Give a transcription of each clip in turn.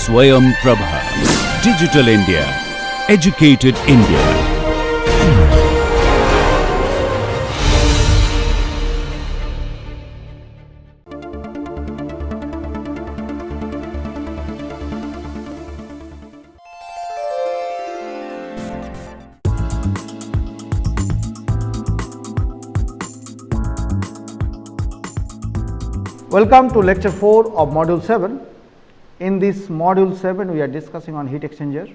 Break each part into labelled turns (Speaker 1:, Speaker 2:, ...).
Speaker 1: Swayam Prabha. Digital India. Educated India.
Speaker 2: Welcome to lecture 4 of module 7. In this module 7 we are discussing on heat exchanger.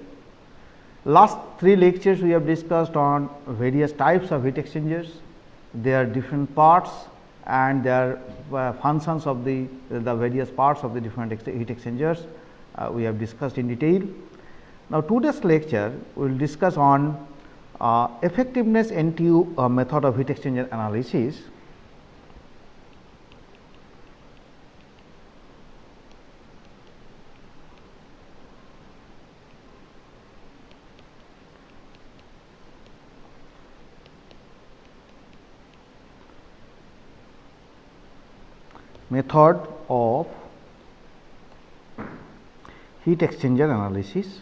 Speaker 2: Last 3 lectures we have discussed on various types of heat exchangers, their different parts and their functions of the various parts of the different heat exchangers we have discussed in detail. Now today's lecture we will discuss on Effectiveness-NTU method of heat exchanger analysis. Method of heat exchanger analysis.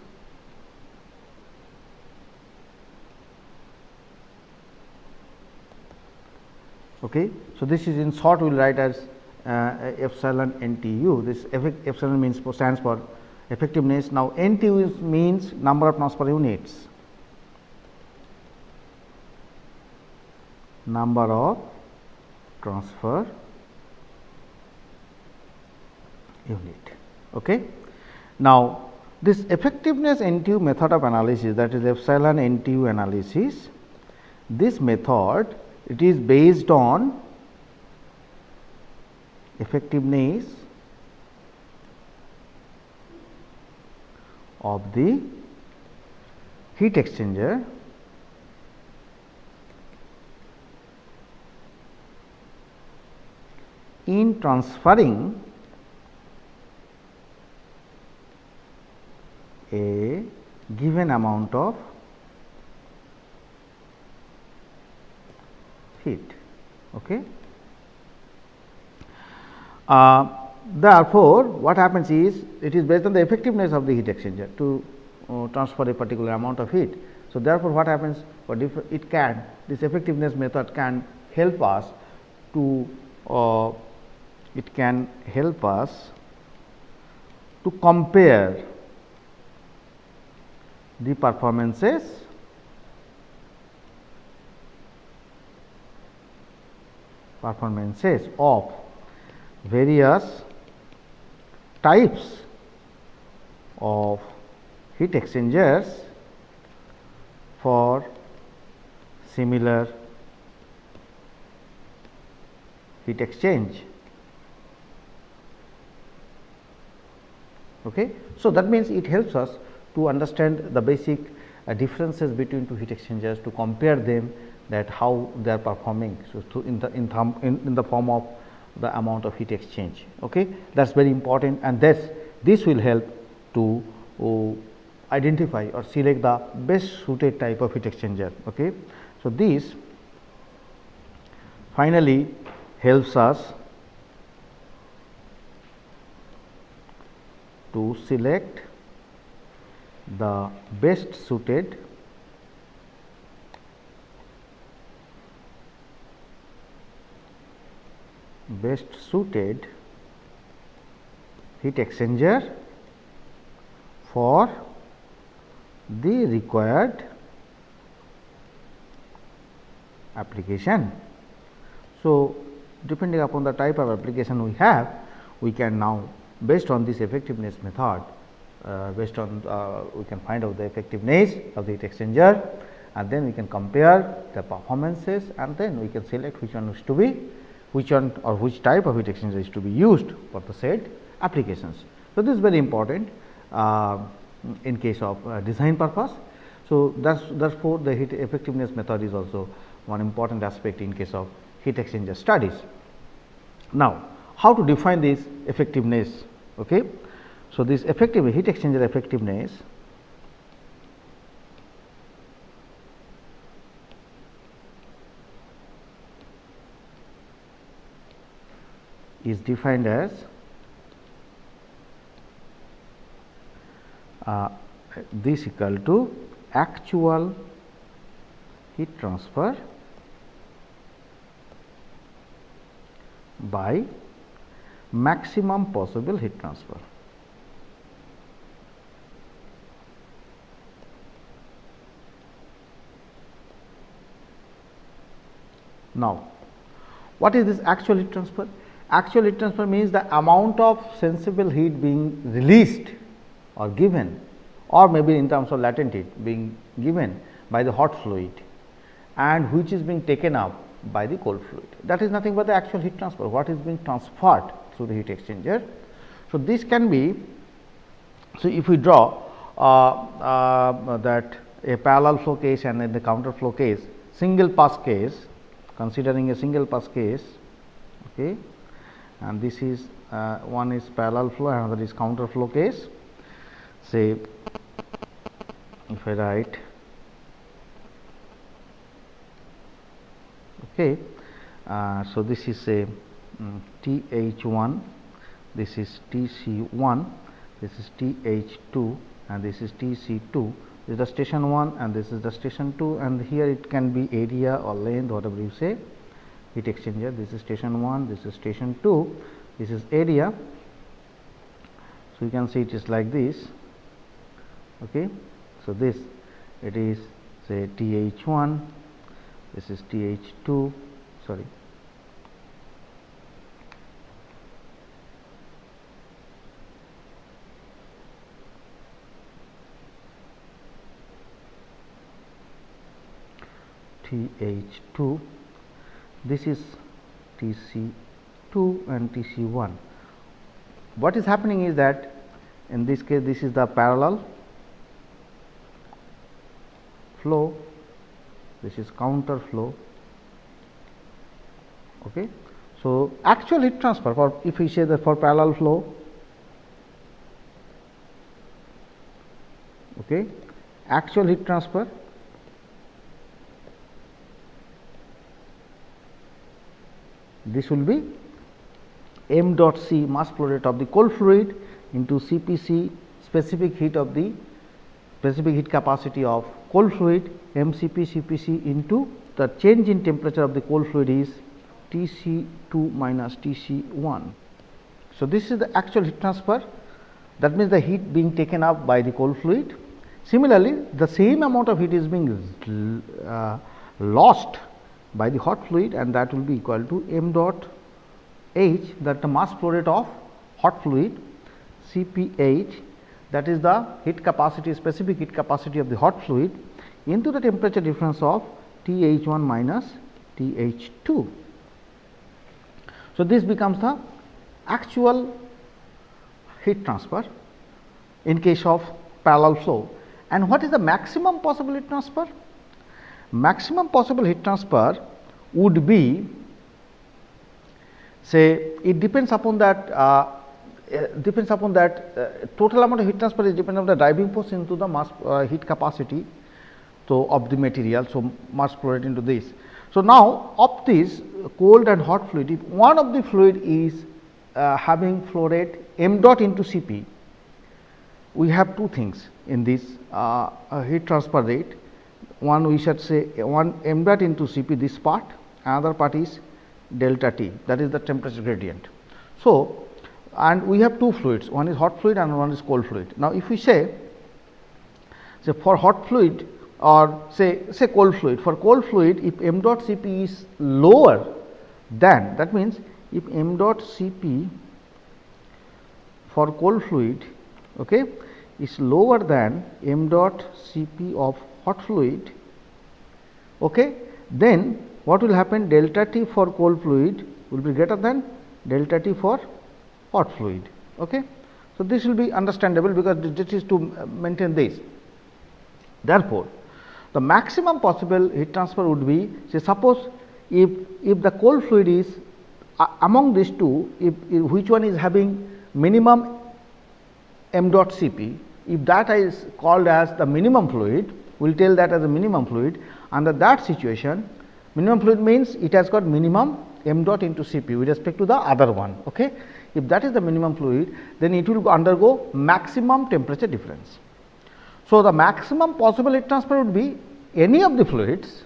Speaker 2: Okay. So, this is in short we will write as epsilon NTU. This epsilon stands for effectiveness. Now, NTU means number of transfer units. Number of transfer unit. Okay. Now, this effectiveness NTU method of analysis, that is epsilon NTU analysis, this method it is based on effectiveness of the heat exchanger in transferring a given amount of heat. Okay. Therefore, what happens is it is based on the effectiveness of the heat exchanger to transfer a particular amount of heat. So, therefore, what happens for this effectiveness method can help us to compare the performances of various types of heat exchangers for similar heat exchange. Okay. So, that means it helps us to understand the basic differences between two heat exchangers, to compare them, that how they are performing. So, in the form of the amount of heat exchange. Okay. That is very important, and this will help to identify or select the best suited type of heat exchanger. Okay. So, this finally helps us to select the best suited heat exchanger for the required application. So, depending upon the type of application we have, we can now, based on this effectiveness method, we can find out the effectiveness of the heat exchanger, and then we can compare the performances, and then we can select which type of heat exchanger is to be used for the said applications. So, this is very important in case of design purpose. So, therefore, the heat effectiveness method is also one important aspect in case of heat exchanger studies. Now, how to define this effectiveness? Okay. So, this heat exchanger effectiveness is defined as this equal to actual heat transfer by maximum possible heat transfer. Now, what is this actual heat transfer? Actual heat transfer means the amount of sensible heat being released or given, or maybe in terms of latent heat being given by the hot fluid, and which is being taken up by the cold fluid. That is nothing but the actual heat transfer, what is being transferred through the heat exchanger. So, this can be, so if we draw that a parallel flow case and in the counter flow case, single pass case, considering a single pass case, okay, and this is one is parallel flow, another is counter flow case. Say if I write, okay, so this is a TH1, this is TC1, this is TH2, and this is TC2. This is the station 1 and this is the station 2, and here it can be area or length, whatever you say, heat exchanger. This is station 1, this is station 2, this is area. So, you can see it is like this. Okay. So, this it is say TH1, this is TH2, sorry. TH2, this is TC2 and TC1. What is happening is that in this case this is the parallel flow, this is counter flow. Okay. So, actual heat transfer for, if we say that for parallel flow, okay, actual heat transfer this will be m dot c mass flow rate of the cold fluid into CPC specific heat of the specific heat capacity of cold fluid, mCp CPC into the change in temperature of the cold fluid is TC2 minus TC1. So, this is the actual heat transfer, that means the heat being taken up by the cold fluid. Similarly, the same amount of heat is being lost by the hot fluid, and that will be equal to m dot h, that the mass flow rate of hot fluid, Cph, that is the heat capacity, specific heat capacity of the hot fluid, into the temperature difference of Th1 minus Th2. So, this becomes the actual heat transfer in case of parallel flow. And what is the maximum possible heat transfer? Maximum possible heat transfer would be, say, it depends upon that total amount of heat transfer is dependent on the driving force into the mass heat capacity so of the material. So, mass flow rate into this. So, now of this cold and hot fluid, if one of the fluid is having flow rate m dot into Cp, we have two things in this heat transfer rate. One, we should say one m dot into Cp, this part, another part is delta T, that is the temperature gradient. So, and we have two fluids, one is hot fluid and one is cold fluid. Now, if we say for hot fluid or say cold fluid, for cold fluid, if m dot Cp is lower than, that means if m dot Cp for cold fluid, okay, is lower than m dot Cp of hot fluid, okay, then what will happen? Delta T for cold fluid will be greater than delta T for hot fluid. Okay. So, this will be understandable because this is to maintain this. Therefore, the maximum possible heat transfer would be, say, suppose if the cold fluid is among these two, if which one is having minimum m dot Cp, if that is called as the minimum fluid, we will tell that as a minimum fluid. Under that situation, minimum fluid means it has got minimum m dot into Cp with respect to the other one. Okay. If that is the minimum fluid, then it will undergo maximum temperature difference. So, the maximum possible heat transfer would be any of the fluids,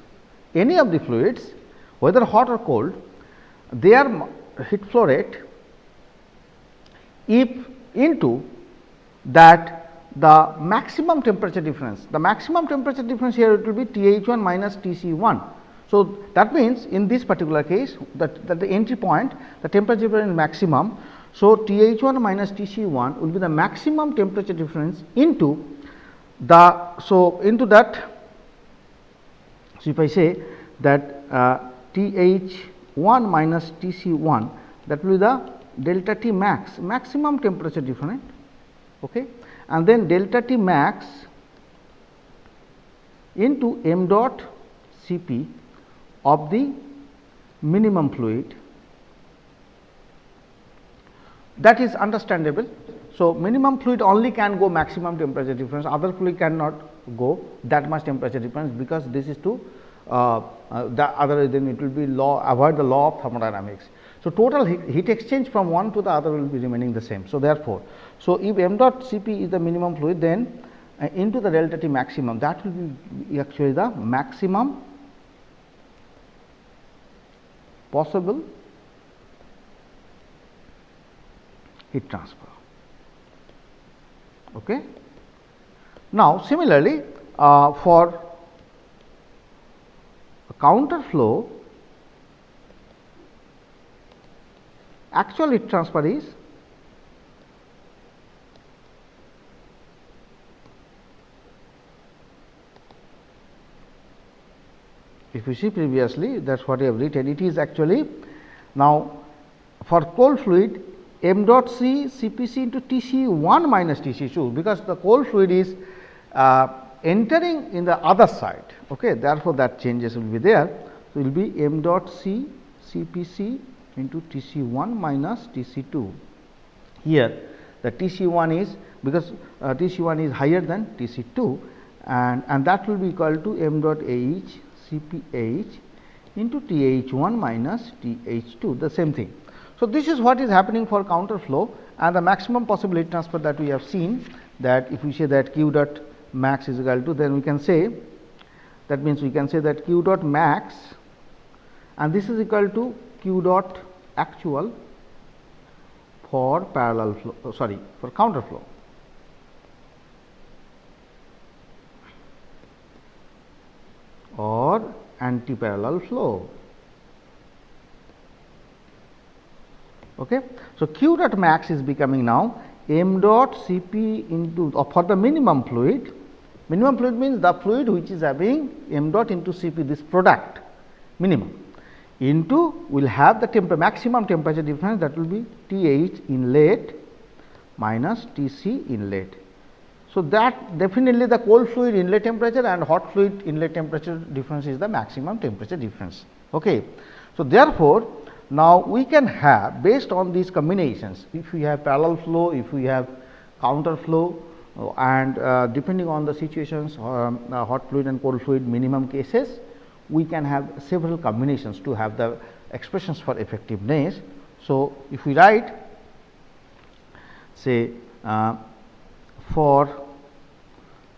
Speaker 2: whether hot or cold, their heat flow rate if into that the maximum temperature difference. The maximum temperature difference here it will be Th1 minus Tc1. So, that means in this particular case that the entry point the temperature difference is maximum. So, Th1 minus Tc1 will be the maximum temperature difference into the. So, into that. So, if I say that Th1 minus Tc1, that will be the delta T max, maximum temperature difference, okay, and then delta T max into m dot Cp of the minimum fluid. That is understandable. So, minimum fluid only can go maximum temperature difference, other fluid cannot go that much temperature difference, because this is to the other, then it will be avoid the law of thermodynamics. So, total heat exchange from one to the other will be remaining the same. So, therefore, so if m dot Cp is the minimum fluid, then into the delta T maximum, that will be actually the maximum possible heat transfer. Okay. Now, similarly, for a counter flow, actual heat transfer is if you see previously, that is what I have written. It is actually now for cold fluid m dot C Cpc into Tc1 minus Tc2, because the cold fluid is entering in the other side. Okay. Therefore, that changes will be there. So, it will be m dot C Cpc into Tc1 minus Tc2. Here the Tc1 is, because Tc1 is higher than Tc2, and that will be equal to m dot H Cph into Th1 minus Th2, the same thing. So, this is what is happening for counter flow, and the maximum possible heat transfer that we have seen, that if we say that q dot max is equal to, then we can say, that means we can say that q dot max, and this is equal to q dot actual for parallel flow, for counter flow. Or anti-parallel flow. Okay. So, q dot max is becoming now m dot Cp into, for the minimum fluid. Minimum fluid means the fluid which is having m dot into Cp, this product minimum, into will have the maximum temperature difference, that will be Th inlet minus Tc inlet. So, that definitely the cold fluid inlet temperature and hot fluid inlet temperature difference is the maximum temperature difference. Okay. So, therefore, now we can have, based on these combinations, if we have parallel flow, if we have counter flow, and depending on the situations, hot fluid and cold fluid minimum cases, we can have several combinations to have the expressions for effectiveness. So, if we write, say, for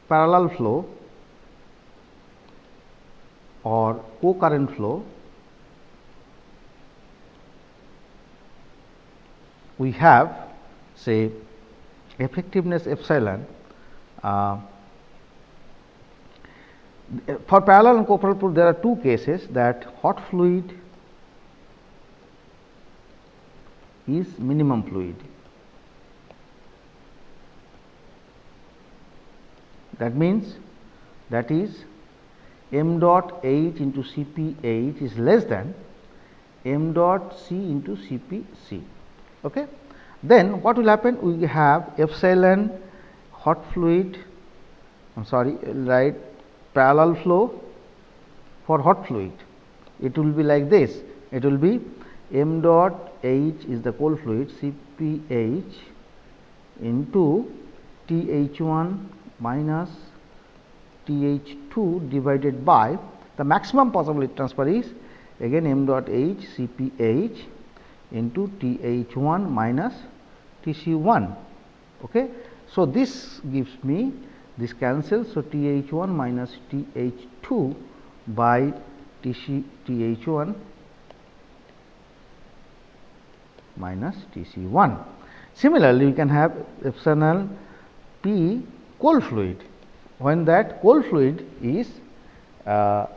Speaker 2: parallel flow or co-current flow, we have, say, effectiveness epsilon. For parallel and co-current flow, there are two cases, that hot fluid is minimum fluid. That means, that is m dot H into Cph is less than m dot C into Cpc. Okay. Then what will happen? We have epsilon hot fluid, right, parallel flow for hot fluid. It will be like this. It will be m dot H is the cold fluid, Cph into Th1 minus Th2 divided by the maximum possible heat transfer is again m dot H Cph into Th1 minus Tc1. Okay. So, this gives me this cancels. So, TH1 minus TH2 by TH1 minus TC1. Similarly, we can have epsilon P cold fluid, when that cold fluid is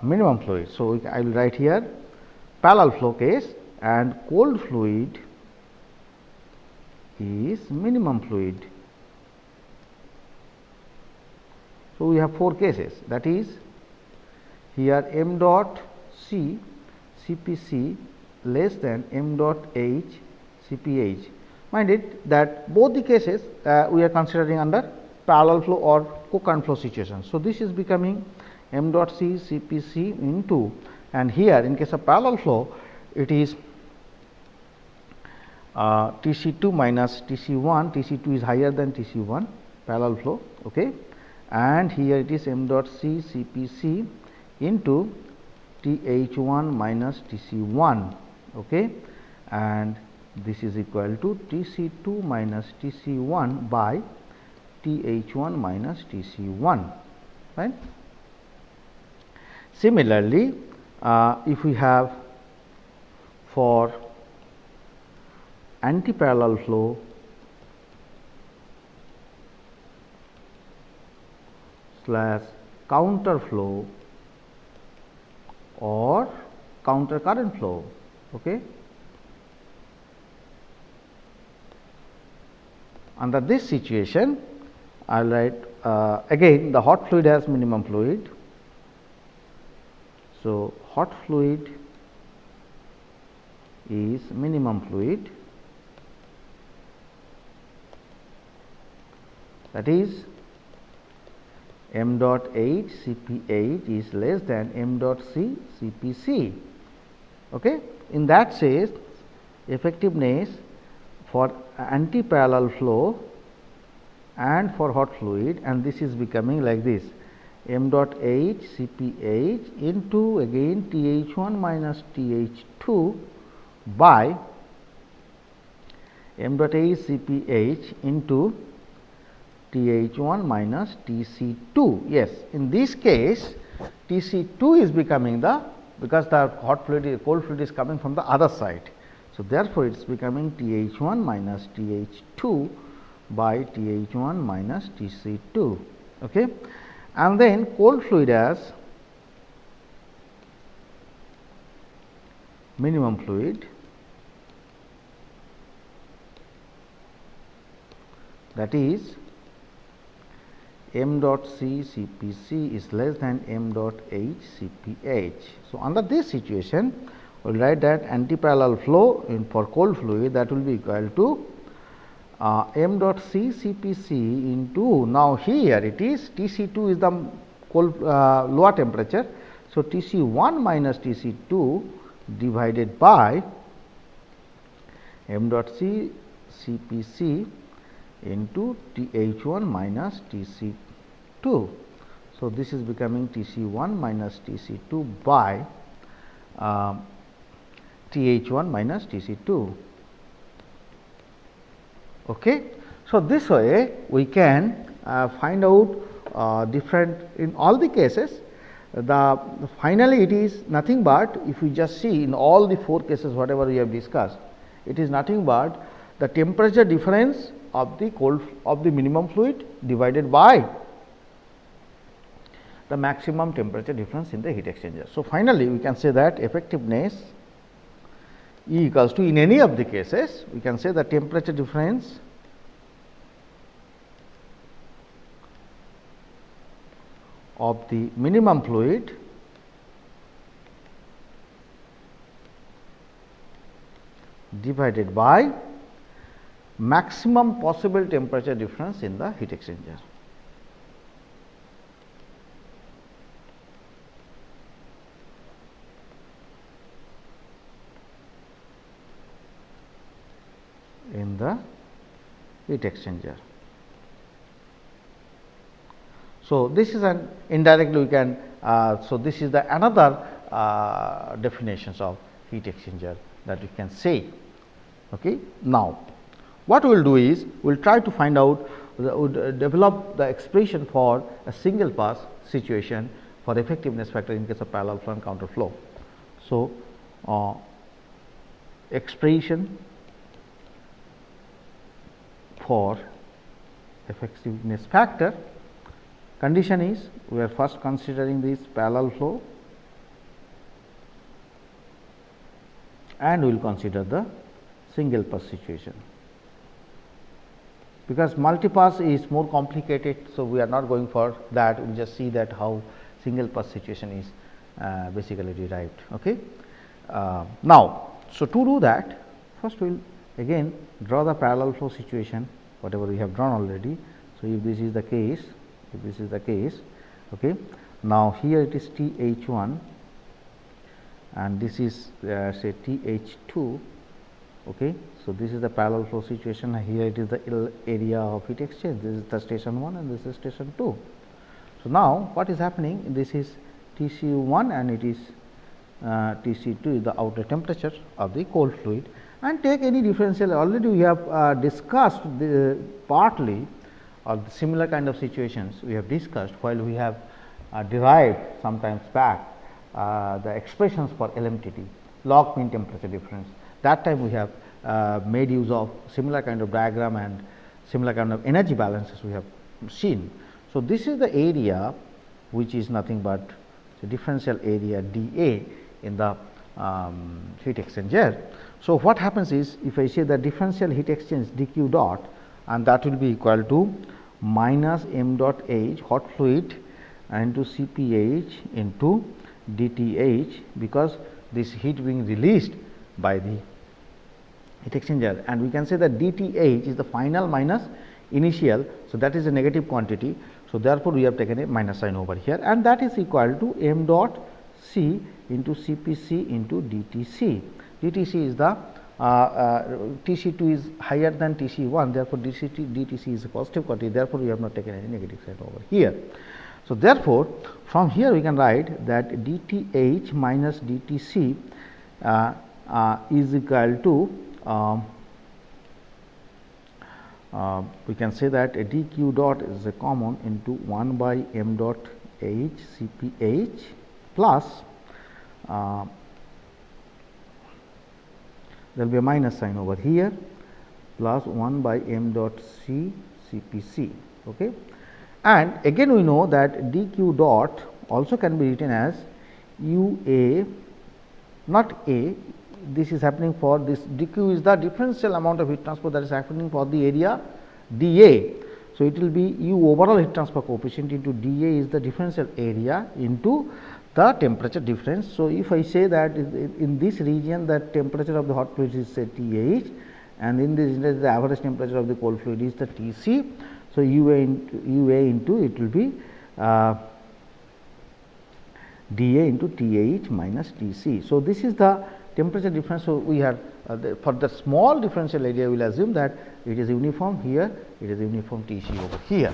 Speaker 2: minimum fluid. So, I will write here parallel flow case and cold fluid is minimum fluid. So, we have 4 cases, that is here m dot C CPC less than m dot H CPH. Mind it that both the cases we are considering under parallel flow or co-current flow situation. So, this is becoming m dot C CPC into, and here in case of parallel flow it is TC2 minus TC1, TC2 is higher than TC1 parallel flow, okay, and here it is m dot C CPC into TH1 minus TC1, okay, and this is equal to TC2 minus TC1 by TH1 minus TC1, right. Similarly, if we have for anti-parallel flow slash counter flow or counter current flow, okay. Under this situation, I will write again the hot fluid has minimum fluid. So, hot fluid is minimum fluid, that is m dot H CPH is less than m dot C CPC. Okay. In that case, effectiveness for anti-parallel flow and for hot fluid, and this is becoming like this m dot H CPH into again TH1 minus TH2 by m dot H CPH into TH1 minus TC2. Yes, in this case TC2 is becoming the, because the hot fluid cold fluid is coming from the other side. So, therefore, it is becoming TH1 minus TH2 by TH1 minus TC2, okay. And then cold fluid as minimum fluid, that is m dot C CPC is less than m dot H CPH. So, under this situation, we will write that anti-parallel flow in for cold fluid, that will be equal to m dot C CPC into, now here it is TC2 is the cold lower temperature. So, TC1 minus TC2 divided by m dot C CPC into TH1 minus TC2. So, this is becoming TC1 minus TC2 by TH1 minus TC2. Okay. So, this way we can find out different in all the cases. Finally, it is nothing but, if we just see in all the 4 cases whatever we have discussed, it is nothing but the temperature difference of the minimum fluid divided by the maximum temperature difference in the heat exchanger. So, finally, we can say that effectiveness E equals to, in any of the cases, we can say the temperature difference of the minimum fluid divided by maximum possible temperature difference in the heat exchanger. In the heat exchanger. So, this is an indirectly we can, so this is the another definitions of heat exchanger that we can say. Okay. Now, what we will do is, we will try to find out develop the expression for a single pass situation for effectiveness factor in case of parallel flow and counter flow. So, expression for effectiveness factor, condition is we are first considering this parallel flow and we will consider the single pass situation. Because multipass is more complicated, so we are not going for that, we just see that how single pass situation is basically derived. Okay. Now, so to do that, first we will again draw the parallel flow situation, whatever we have drawn already. So, if this is the case, okay. Now, here it is TH1 and this is say TH2. Okay. So, this is the parallel flow situation, here it is the area of heat exchange, this is the station 1 and this is station 2. So, now what is happening, this is TC1 and it is TC2 is the outer temperature of the cold fluid, and take any differential. Already we have discussed the partly or the similar kind of situations we have discussed while we have derived sometimes back the expressions for LMTD, log mean temperature difference. That time we have made use of similar kind of diagram and similar kind of energy balances we have seen. So, this is the area which is nothing but the differential area dA in the heat exchanger. So, what happens is, if I say the differential heat exchange dq dot, and that will be equal to minus m dot h hot fluid into Cph into dTh, because this heat being released by the heat exchanger, and we can say that dTh is the final minus initial. So, that is a negative quantity. So, therefore, we have taken a minus sign over here, and that is equal to m dot C into Cpc into dTc. dTc is the Tc2 is higher than Tc1, therefore, dTc is a positive quantity, therefore, we have not taken any negative sign over here. So, therefore, from here we can write that dTh minus dTc is equal to we can say that a dq dot is a common into 1 by m dot h Cph plus there will be a minus sign over here plus 1 by m dot c Cpc. Okay. And again we know that dq dot also can be written as UA, not A, this is happening for this dq is the differential amount of heat transfer that is happening for the area dA. So, it will be U overall heat transfer coefficient into dA is the differential area into the temperature difference. So, if I say that in this region the temperature of the hot fluid is say TH, and in this region the average temperature of the cold fluid is the TC. So, UA into it will be dA into TH minus TC. So, this is the temperature difference. So, we have for the small differential area we will assume that it is uniform here, it is uniform Tc over here.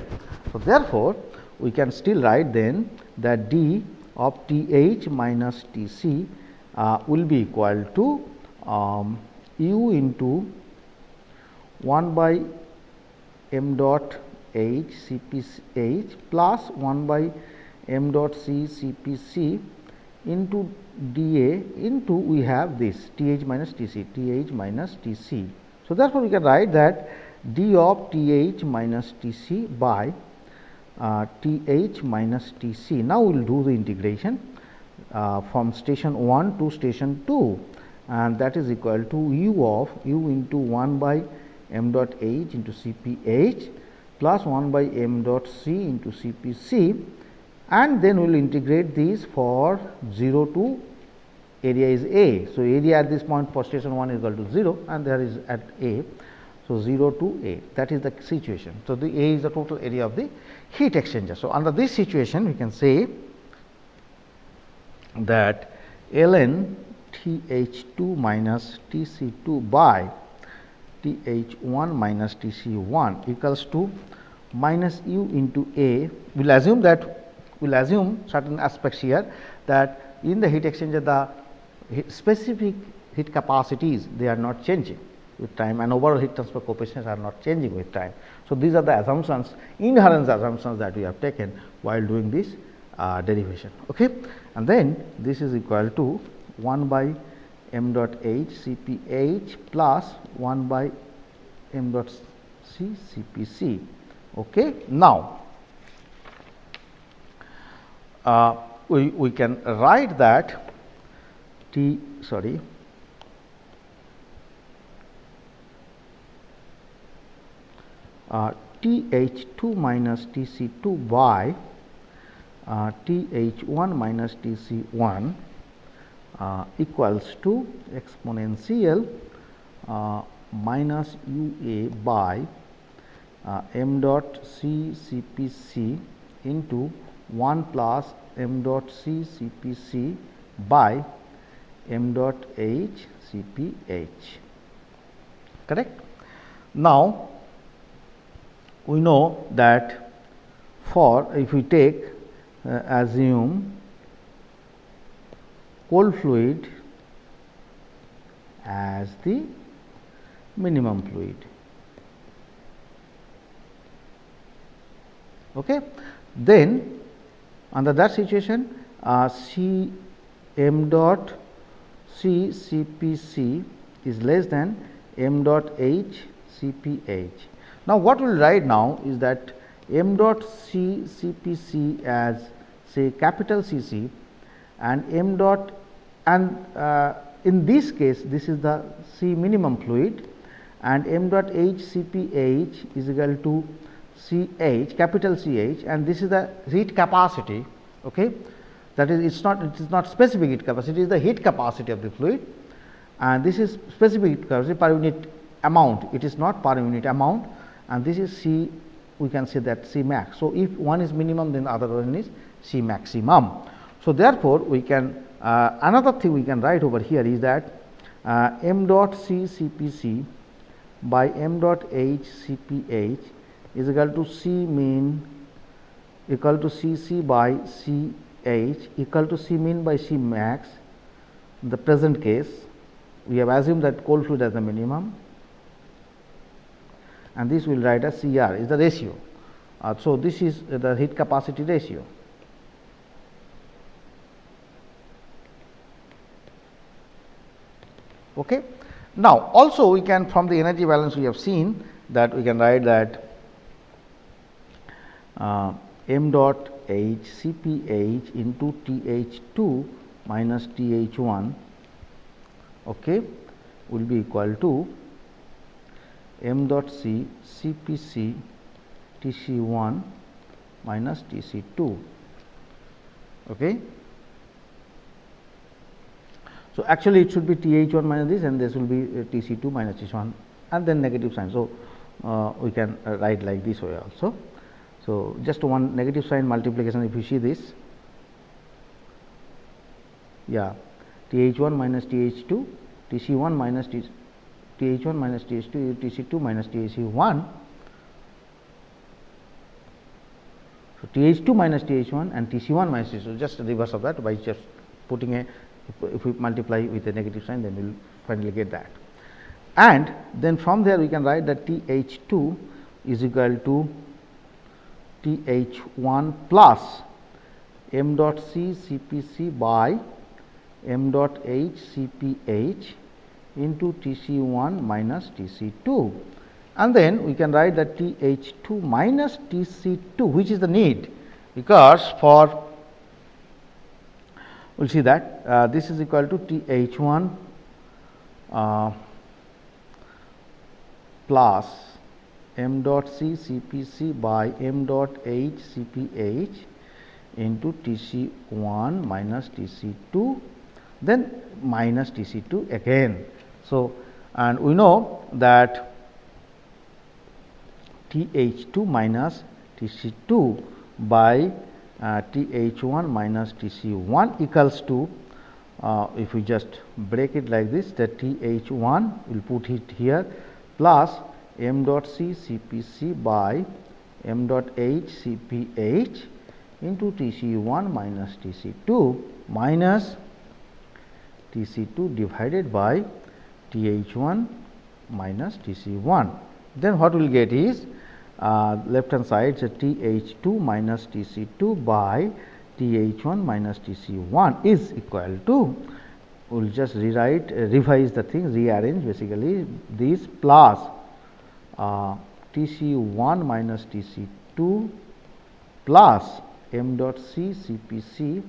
Speaker 2: So, therefore, we can still write then that d of Th minus Tc will be equal to U into 1 by m dot h Cph plus 1 by m dot c Cpc into dA into we have this Th minus Tc, Th minus Tc. So, therefore, we can write that d of Th minus Tc by Th minus Tc. Now, we will do the integration from station 1 to station 2, and that is equal to U into 1 by m dot h into Cph plus 1 by m dot c into Cpc, and then we will integrate these for 0 to area is A. So, area at this point for station 1 is equal to 0 and there is at A. So, 0 to A, that is the situation. So, the A is the total area of the heat exchanger. So, under this situation we can say that ln Th2 minus Tc2 by Th1 minus Tc1 equals to minus U into A. We will assume certain aspects here, that in the heat exchanger the specific heat capacities they are not changing. with time, and overall heat transfer coefficients are not changing with time. So, these are the assumptions, inherent assumptions that we have taken while doing this derivation. Okay. And then this is equal to 1 by m dot h Cph plus 1 by m dot c Cpc. Okay. Now, we can write that Th2 minus Tc2 by Th1 minus Tc1 equals to exponential minus UA by m dot C Cpc into 1 plus m dot C Cpc by m dot H Cph. Correct? Now, we know that for if we take assume cold fluid as the minimum fluid. Okay. Then under that situation, C m dot C Cpc is less than m dot H Cph. Now, what we will write now is that m dot C Cpc as say capital Cc and m dot, and in this case this is the C minimum fluid, and m dot H Cph is equal to Ch capital Ch, and this is the heat capacity. Okay. That is, it is not specific heat capacity, it is the heat capacity of the fluid, and this is specific heat capacity per unit amount, it is not per unit amount, and this is C, we can say that C max. So, if one is minimum, then the other one is C maximum. So, therefore, we can another thing we can write over here is that m dot C Cpc by m dot H Cph is equal to C min equal to Cc by Ch equal to C min by C max. In the present case, we have assumed that cold fluid as the minimum, and this we will write as Cr is the ratio. So, this is the heat capacity ratio. Okay. Now, also we can, from the energy balance we have seen that we can write that m dot H Cph into Th2 minus Th1 okay, will be equal to m dot C Cpc Tc1 minus Tc2. Okay. So, actually it should be Th1 minus this, and this will be Tc2 minus Tc1, and then negative sign. So, we can write like this way also. So, just one negative sign multiplication, if you see this, yeah, Th1 minus Th2, Tc1 minus Th1 minus Th2, Tc2 minus Tc1. So, Th2 minus Th1 and Tc1 minus Tc2, just the reverse of that by just putting a, if we multiply with a negative sign, then we will finally get that. And then from there we can write that Th2 is equal to Th1 plus m dot C Cpc by m dot H Cph into Tc1 minus Tc2, and then we can write that Th2 minus Tc2, which is the need, because for we will see that this is equal to Th1 plus m dot C Cpc by m dot H Cph into Tc1 minus Tc2, then minus Tc2 again. So, and we know that Th2 minus Tc2 by Th1 minus Tc1 equals to, if we just break it like this, that Th1 we will put it here plus m dot C Cpc by m dot H Cph into Tc1 minus Tc2 minus Tc2 divided by Th1 minus Tc1. Then what we will get is left hand side, so Th2 minus Tc2 by Th1 minus Tc1 is equal to, we will just rewrite, revise the things, rearrange basically this plus Tc1 minus Tc2 plus m dot c Cpc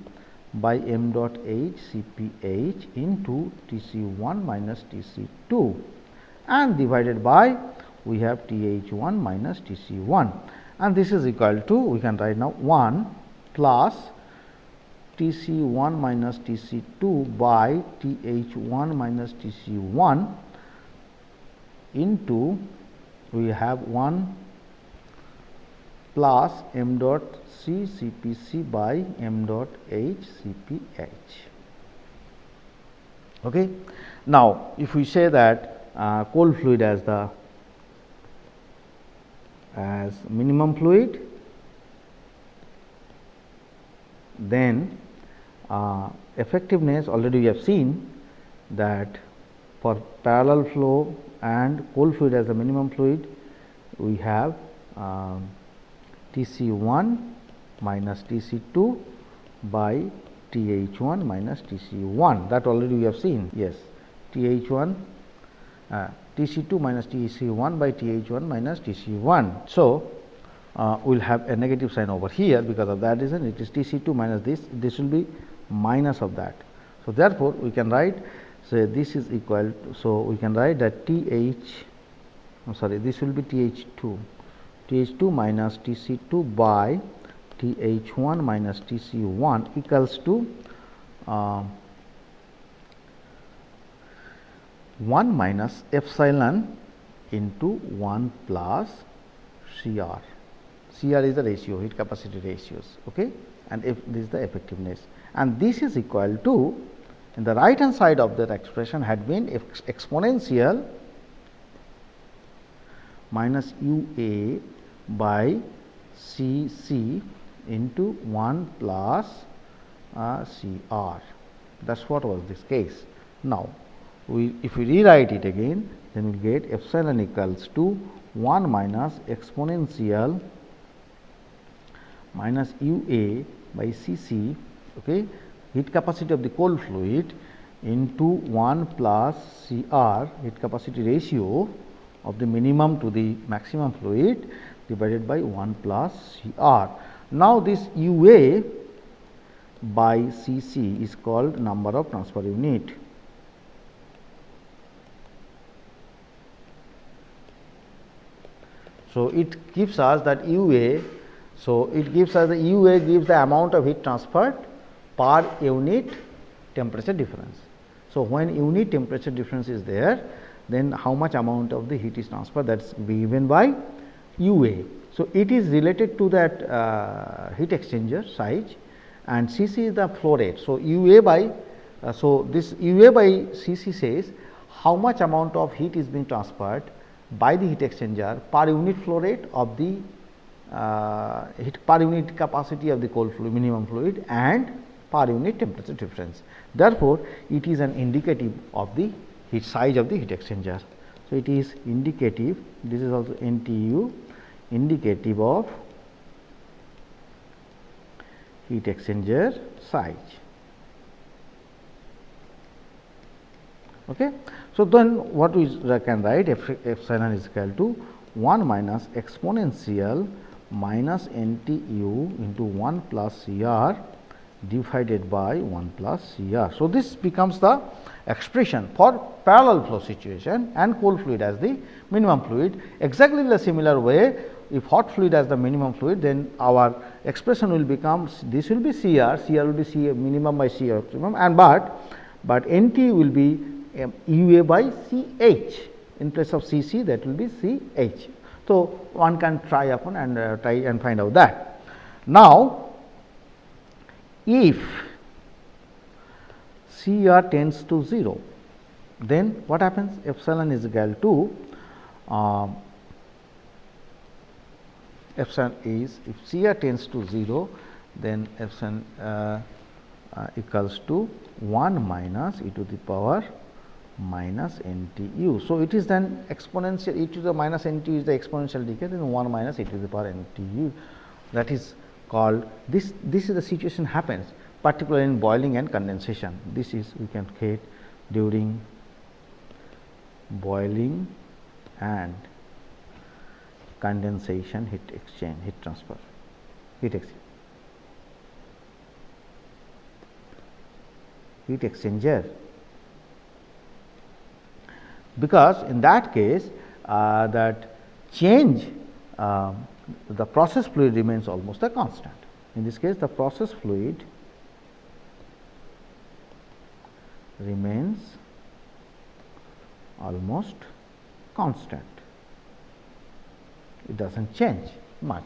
Speaker 2: by m dot h Cph into Tc1 minus Tc2 and divided by, we have Th1 minus Tc1, and this is equal to, we can write now 1 plus Tc1 minus Tc2 by Th1 minus Tc1 into, we have 1 plus m dot c Cpc by m dot h Cph. Okay. Now, if we say that cold fluid as the minimum fluid, then effectiveness, already we have seen that for parallel flow and cold fluid as the minimum fluid, we have Tc1 minus Tc2 by Th1 minus Tc1, that already we have seen. Yes, Th1 Tc2 minus Tc1 by Th1 minus Tc1. So, we will have a negative sign over here, because of that reason it is Tc2 minus this will be minus of that. So, therefore, we can write, say this is equal to, so we can write that this will be Th2 minus Tc2 by Th1 minus Tc1 equals to 1 minus epsilon into 1 plus Cr. Cr is the ratio, heat capacity ratios, okay, and if this is the effectiveness, and this is equal to, in the right hand side of that expression had been exponential minus UA by Cc into 1 plus Cr. That is what was this case. Now, if we rewrite it again, then we will get epsilon equals to 1 minus exponential minus UA by Cc, okay, heat capacity of the cold fluid, into 1 plus Cr, heat capacity ratio of the minimum to the maximum fluid, divided by 1 plus Cr. Now, this UA by Cc is called number of transfer unit. So, it gives us that UA, so it gives us the UA gives the amount of heat transferred per unit temperature difference. So, when unit temperature difference is there, then how much amount of the heat is transferred, that is given by UA. So, it is related to that heat exchanger size, and Cc is the flow rate. So, UA by so this UA by Cc says how much amount of heat is being transferred by the heat exchanger per unit flow rate of the heat per unit capacity of the cold fluid, minimum fluid, and per unit temperature difference. Therefore, it is an indicative of the heat size of the heat exchanger. So, it is indicative, this is also NTU, indicative of heat exchanger size. Okay. So, then what we can write, epsilon is equal to 1 minus exponential minus NTU into 1 plus Cr divided by 1 plus Cr. So, this becomes the expression for parallel flow situation and cold fluid as the minimum fluid. Exactly in the similar way, if hot fluid as the minimum fluid, then our expression will become, this will be Cr, Cr will be C minimum by C optimum, and but NT will be UA by Ch, in place of Cc that will be Ch. So, one can try upon and try and find out that. Now, if Cr tends to 0, then what happens? Epsilon is equal to epsilon is, if Cr tends to 0, then epsilon equals to 1 minus e to the power minus NTU. So, it is then exponential e to the minus NTU is the exponential decay, then 1 minus e to the power NTU, that is called this is the situation happens particularly in boiling and condensation. This is we can get during boiling and condensation heat exchange, heat transfer, heat exchanger, because in that case that change the process fluid remains almost a constant. In this case, the process fluid remains almost constant, it does not change much.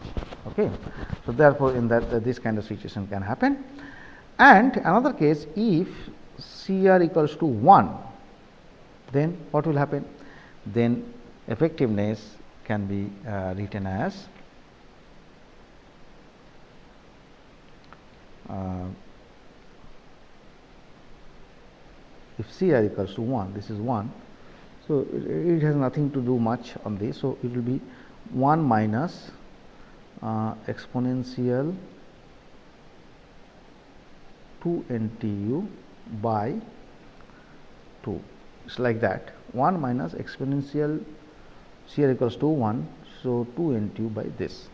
Speaker 2: Okay. So, therefore, in that this kind of situation can happen. And another case, if CR equals to 1, then what will happen? Then effectiveness can be written as if CR equals to 1, this is 1. So, it has nothing to do much on this. So, it will be 1 minus exponential 2 NTU by 2. It is like that, 1 minus exponential CR equals to 1. So, 2 NTU by this.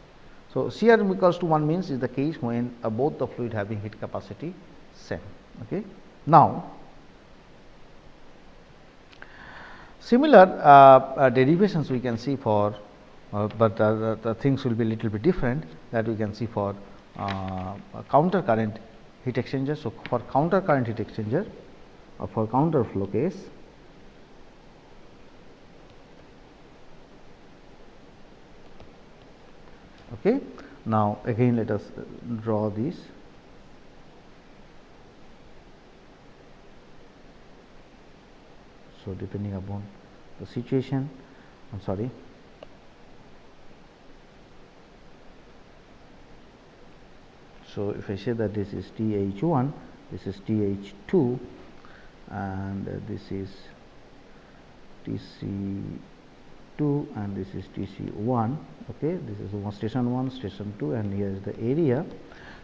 Speaker 2: So, CR equals to 1 means is the case when both the fluid having heat capacity same. Okay. Now, similar derivations we can see for, but the things will be little bit different, that we can see for counter current heat exchanger. So, for counter current heat exchanger or for counter flow case, okay. Now, again let us draw this. So, depending upon the situation, I am sorry. So, if I say that this is TH1, this is TH2 and this is TC2 and this is TC1. Okay. This is station 1, station 2 and here is the area.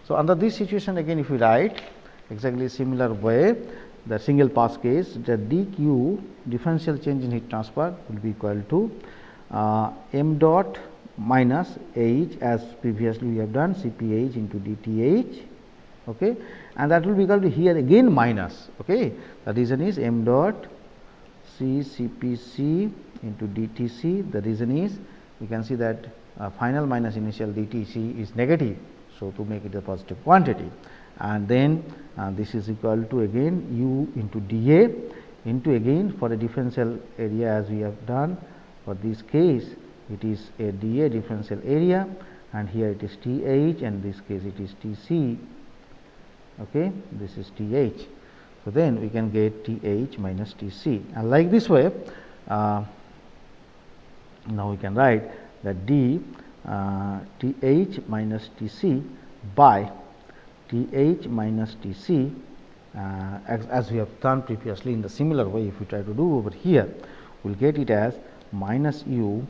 Speaker 2: So, under this situation again if we write exactly similar way, the single pass case, the dq differential change in heat transfer will be equal to m dot minus h as previously we have done Cph into dTh, okay, and that will be equal to here again minus. Okay. The reason is m dot C Cpc into dTc. The reason is we can see that final minus initial dTc is negative. So, to make it a positive quantity, and then this is equal to again u into dA into again for a differential area as we have done for this case it is a dA differential area and here it is TH and this case it is TC. Okay. This is TH. So, then we can get TH minus TC, and like this way now we can write that d TH minus TC by TH minus TC as we have done previously in the similar way. If we try to do over here, we will get it as minus u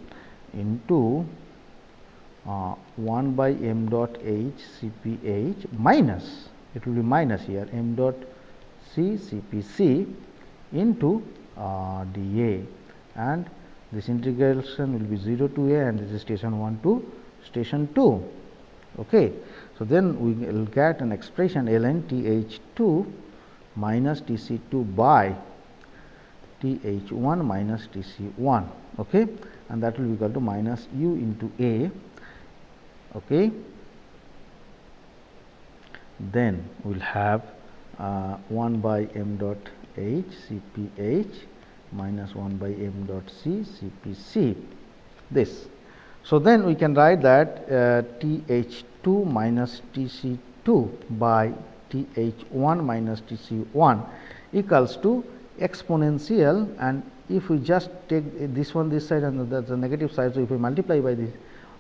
Speaker 2: into 1 by m dot h Cph minus, it will be minus here m dot C Cpc into dA, and this integration will be 0 to a and this is station 1 to station 2. Okay. So, then we will get an expression ln Th2 minus Tc2 by Th1 minus Tc1, okay, and that will be equal to minus u into a. Okay. Then we will have 1 by m dot h Cph minus 1 by m dot c Cpc this. So, then we can write that Th2 minus Tc2 by Th1 minus Tc1 equals to exponential, and if we just take this one this side and the negative side. So, if we multiply by this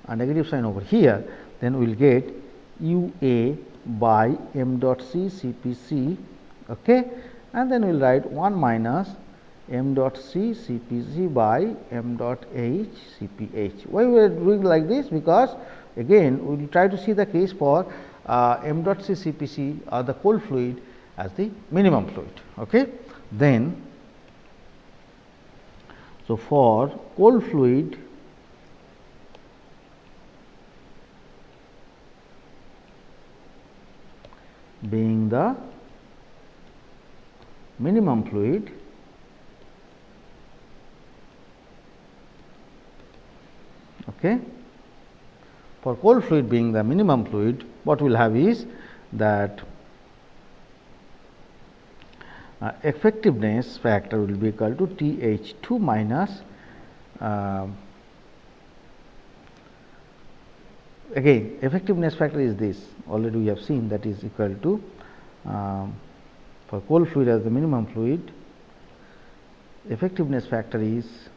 Speaker 2: negative sign over here, then we will get UA by m dot c Cpc, okay, and then we will write 1 minus m dot c Cpc by m dot h Cph. Why we are doing like this? Because again we will try to see the case for m dot c Cpc or the cold fluid as the minimum fluid. Okay. Then, so for cold fluid, being the minimum fluid, okay, for cold fluid being the minimum fluid, what we will have is that effectiveness factor will be equal to Th2 minus again effectiveness factor is this, already we have seen, that is equal to for cold fluid as the minimum fluid, effectiveness factor is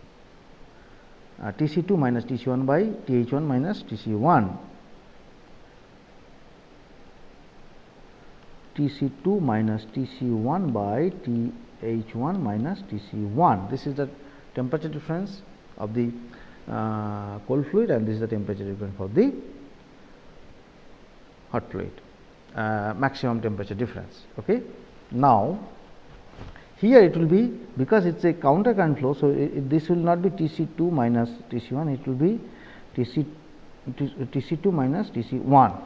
Speaker 2: Tc2 minus Tc1 by Th1 minus Tc1. Tc2 minus Tc1 by Th1 minus Tc1. This is the temperature difference of the cold fluid, and this is the temperature difference for the hot fluid, maximum temperature difference. Okay. Now, here it will be, because it is a counter current flow, so this will not be Tc2 minus Tc1, it will be Tc2 minus Tc1,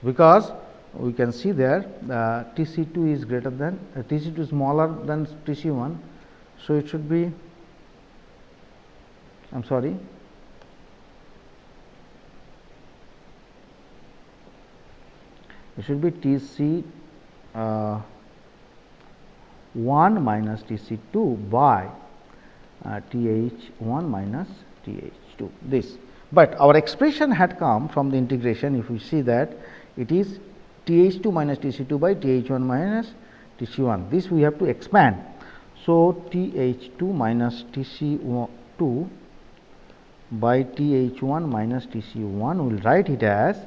Speaker 2: because we can see there Tc2 is greater than Tc2 is smaller than Tc1. So, it should be, I am sorry, it should be Tc 1 minus Tc2 by Th1 minus Th2, this. But our expression had come from the integration. If we see that it is Th2 minus Tc2 by Th1 minus Tc1, this we have to expand. So, Th2 minus Tc2 by Th1 minus Tc1, we will write it as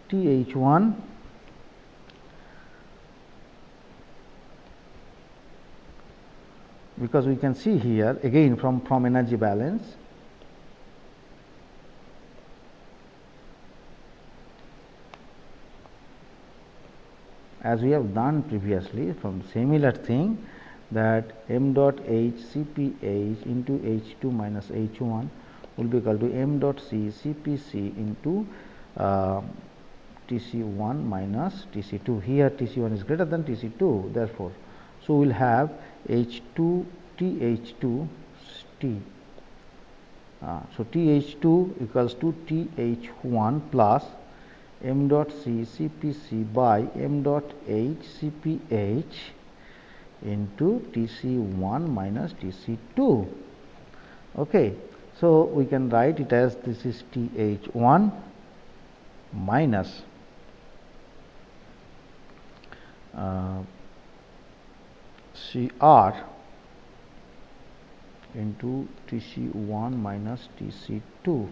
Speaker 2: Th1 because we can see here again from energy balance, as we have done previously from similar thing, that m dot h Cph into H2 minus H1 will be equal to m dot c Cpc into Tc1 minus Tc2. Here Tc1 is greater than Tc2, therefore, so we will have H2 Th2 T. So, Th2 equals to Th1 plus m dot c Cpc by m dot h Cph into Tc1 minus Tc2. Okay. So, we can write it as this is Th1 minus Cr into Tc1 minus Tc2.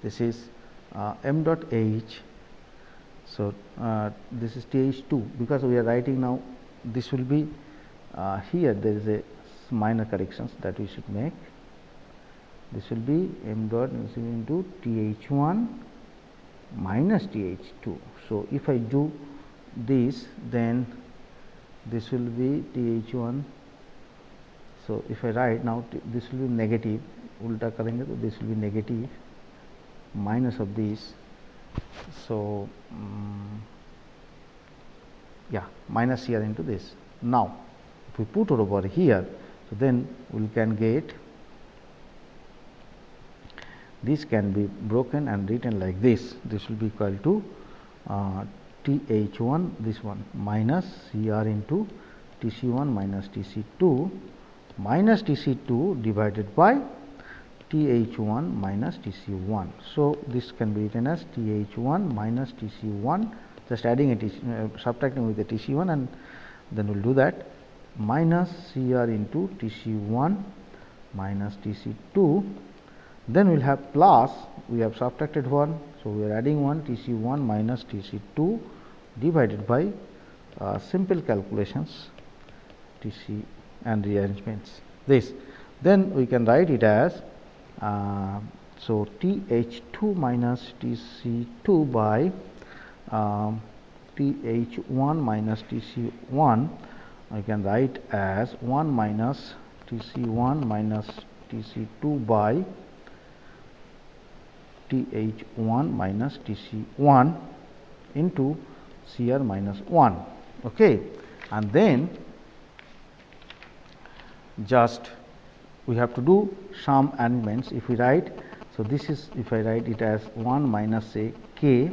Speaker 2: This is m dot h. So, this is Th2, because we are writing now, this will be here there is a minor corrections that we should make. This will be m dot into Th1 minus Th2. So, if I do this, then this will be Th1. So, if I write now, this will be negative, ulta karenge to this will be negative minus of this. So, yeah, minus here into this. Now, if we put it over here, so then we can get, this can be broken and written like this. This will be equal to Th1, this one, minus Cr into Tc1 minus Tc2 minus Tc2 divided by Th1 minus Tc1. So, this can be written as Th1 minus Tc1, just adding a subtracting with the Tc1, and then we will do that, minus Cr into Tc1 minus Tc2. Then we will have plus, we have subtracted 1. So, we are adding 1 Tc1 minus Tc2 divided by simple calculations Tc and rearrangements this. Then we can write it as so Th2 minus Tc2 by Th1 minus Tc1 I can write as 1 minus Tc1 minus Tc2 by Th1 minus Tc1 into Cr minus 1. Okay. And then just we have to do some arrangements. If we write, so this is, if I write it as 1 minus say k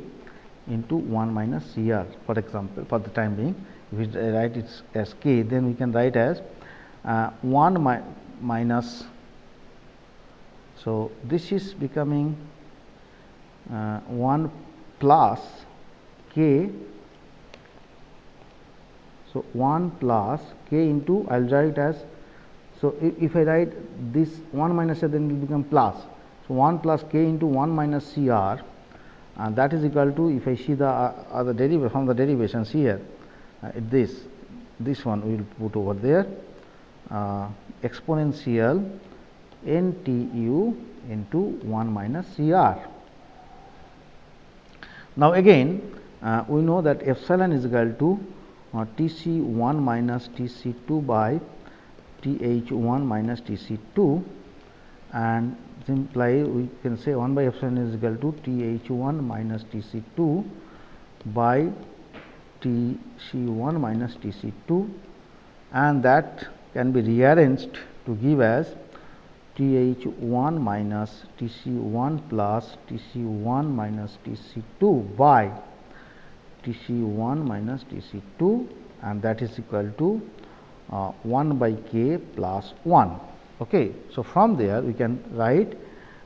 Speaker 2: into 1 minus Cr, for example, for the time being, if we write it as k, then we can write as 1 minus, so this is becoming 1 plus k, so 1 plus k into, I will write as, so if I write this 1 minus c, then it will become plus. So 1 plus k into 1 minus Cr, and that is equal to, if I see the other derivation from the derivations here, this one we will put over there, exponential NTU into 1 minus Cr. Now again we know that epsilon is equal to Tc1 minus Tc2 by Th1 minus Tc2, and simply we can say 1 by epsilon is equal to Th1 minus Tc2 by Tc1 minus Tc2, and that can be rearranged to give as Th1 minus Tc1 plus Tc1 minus Tc2 by Tc1 minus Tc2, and that is equal to 1 by k plus 1. Okay. So from there we can write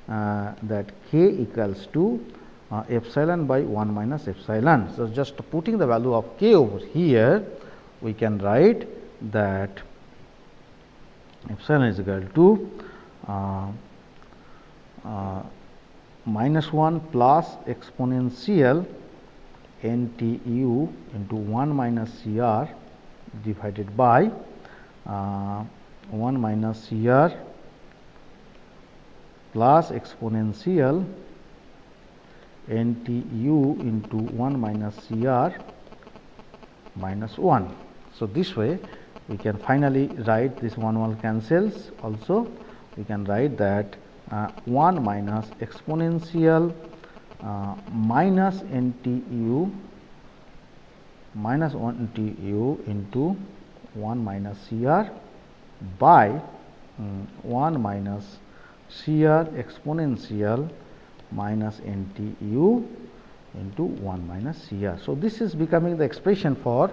Speaker 2: that k equals to epsilon by 1 minus epsilon. So just putting the value of k over here, we can write that epsilon is equal to minus 1 plus exponential NTU into 1 minus Cr divided by 1 minus Cr plus exponential NTU into 1 minus Cr minus 1. So this way we can finally write this 1 cancels, also we can write that 1 minus exponential minus NTU minus 1 NTU into 1 minus Cr by 1 minus Cr exponential minus NTU into 1 minus Cr. So this is becoming the expression for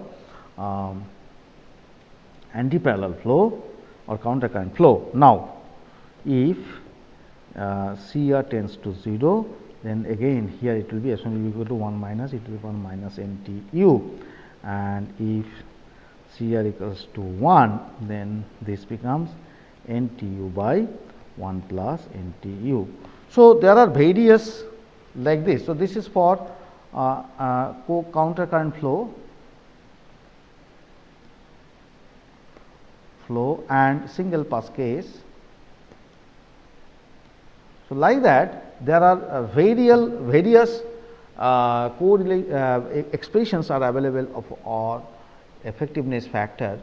Speaker 2: anti-parallel flow or counter current flow. Now if Cr tends to 0, then again here it will be epsilon will be equal to 1 minus, it will be 1 minus NTU, and if Cr equals to 1, then this becomes NTU by 1 plus NTU. So there are various like this. So this is for counter current flow and single pass case. So like that there are various expressions are available of or effectiveness factor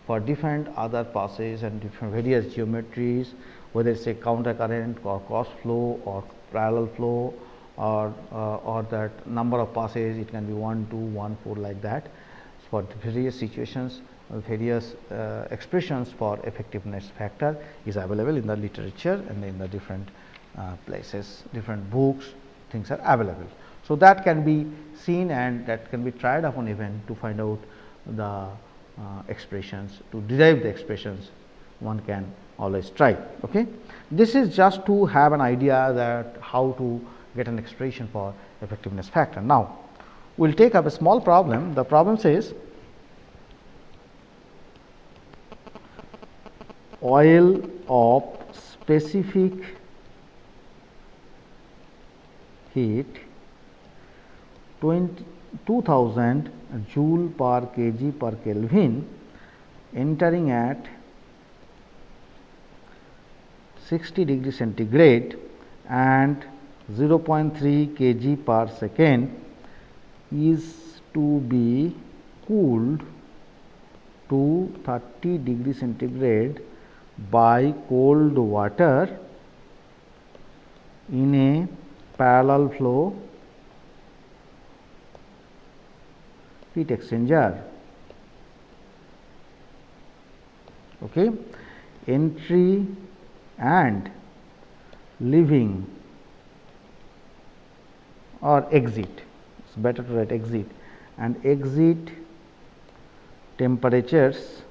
Speaker 2: for different other passes and different various geometries, whether it is a counter current or cross flow or parallel flow or that number of passes, it can be 1, 2, 1, 4 like that. For various situations, various expressions for effectiveness factor is available in the literature and in the different places, different books, things are available. So that can be seen and that can be tried upon even to find out the expressions, to derive the expressions, one can always try. Okay. This is just to have an idea that how to get an expression for effectiveness factor. Now we will take up a small problem. The problem says oil of specific heat 20 2000 joule per kg per Kelvin entering at 60 degree centigrade and 0.3 kg per second is to be cooled to 30 degree centigrade by cold water in a parallel flow heat exchanger. Okay. Entry and leaving or exit, it is better to write exit, and exit temperatures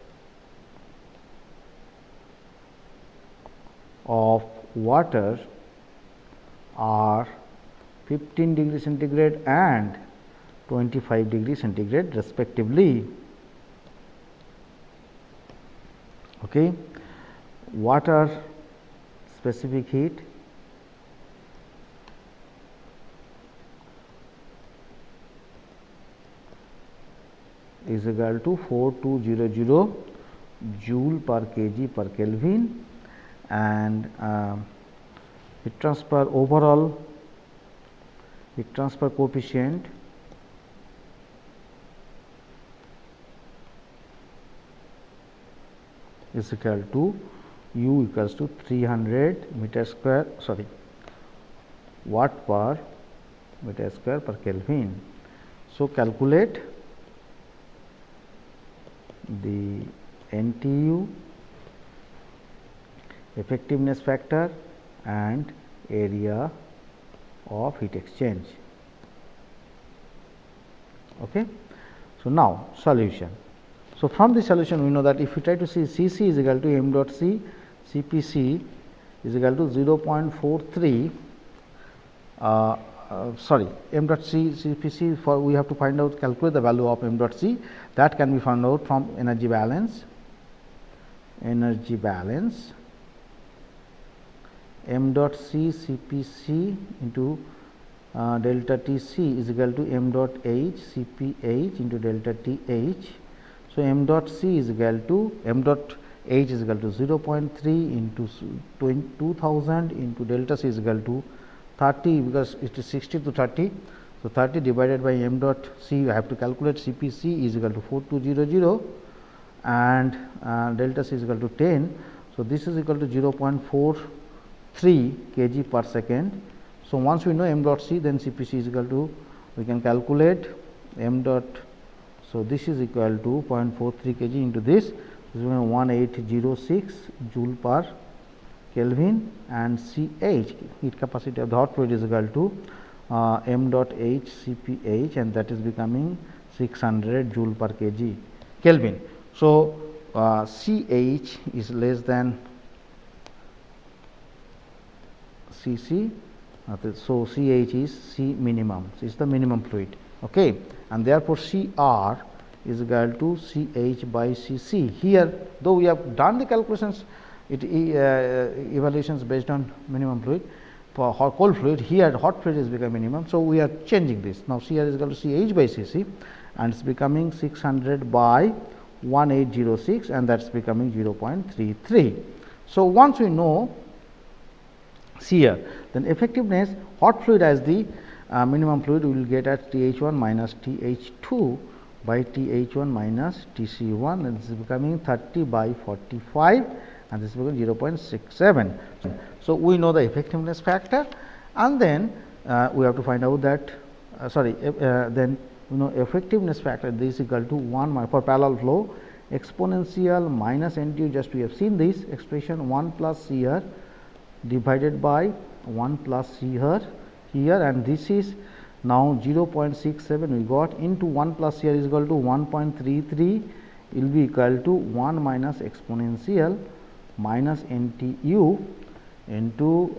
Speaker 2: of water are 15 degree centigrade and 25 degree centigrade respectively. Okay. Water specific heat is equal to 4200 joule per kg per Kelvin, and heat transfer overall heat transfer coefficient is equal to U equals to 300 meter square, sorry, watt per meter square per Kelvin. So, calculate the NTU, effectiveness factor and area of heat exchange. Okay. So, now solution. So, from the solution we know that if we try to see Cc is equal to m dot C, Cpc is equal to 0.43, sorry, m dot C, Cpc, for we have to find out, calculate the value of m dot C, that can be found out from energy balance. Energy balance, m dot C Cpc into delta T C is equal to m dot H Cph into delta T H. So, m dot C is equal to m dot H is equal to 0.3 into 2000 into delta C is equal to 30, because it is 60 to 30. So, 30 divided by m dot C, I have to calculate Cpc is equal to 4200 and delta C is equal to 10. So, this is equal to 0.43 kg per second. So, once we know m dot C, then Cpc is equal to, we can calculate m dot. So, this is equal to 0.43 kg into this is 1806 joule per Kelvin, and Ch, heat capacity of the hot fluid, is equal to m dot H Cph, and that is becoming 600 joule per kg Kelvin. So, Ch is less than Cc. So, Ch is C minimum, so is the minimum fluid. Okay. And therefore, Cr is equal to Ch by Cc. Here, though we have done the calculations, evaluations based on minimum fluid for hot cold fluid, here hot fluid is becoming minimum. So, we are changing this. Now, Cr is equal to Ch by Cc, and it is becoming 600 by 1806, and that is becoming 0.33. So, once we know Cr, then effectiveness, hot fluid as the minimum fluid, we will get at Th1 minus Th2 by Th1 minus Tc1, and this is becoming 30 by 45, and this is becoming 0.67. So, we know the effectiveness factor, and then we have to find out that then we know effectiveness factor, this is equal to 1 for parallel flow exponential minus NTU, just we have seen this expression 1 plus Cr divided by 1 plus Cr here, and this is now 0.67 we got into 1 plus Cr is equal to 1.33 will be equal to 1 minus exponential minus NTU into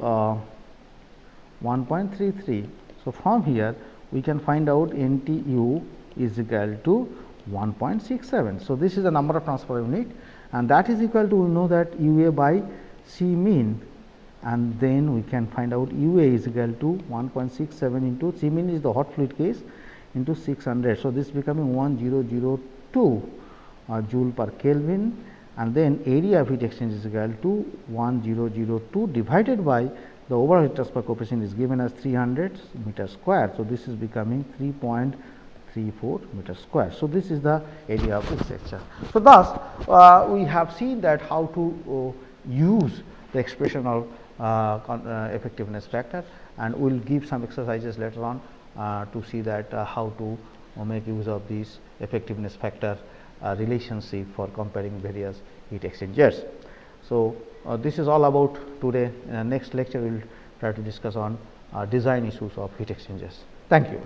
Speaker 2: 1.33. So, from here we can find out NTU is equal to 1.67. So, this is the number of transfer unit, and that is equal to, we know that UA by C mean, and then we can find out UA is equal to 1.67 into C mean is the hot fluid case into 600. So, this becoming 1002 joule per Kelvin, and then area of heat exchange is equal to 1002 divided by the overall heat transfer coefficient is given as 300 meter square. So, this is becoming 3.34 meter square. So, this is the area of this section. So, thus we have seen that how to use the expression of effectiveness factor, and we will give some exercises later on to see that how to make use of this effectiveness factor relationship for comparing various heat exchangers. So, this is all about today. Next lecture we will try to discuss on design issues of heat exchangers. Thank you.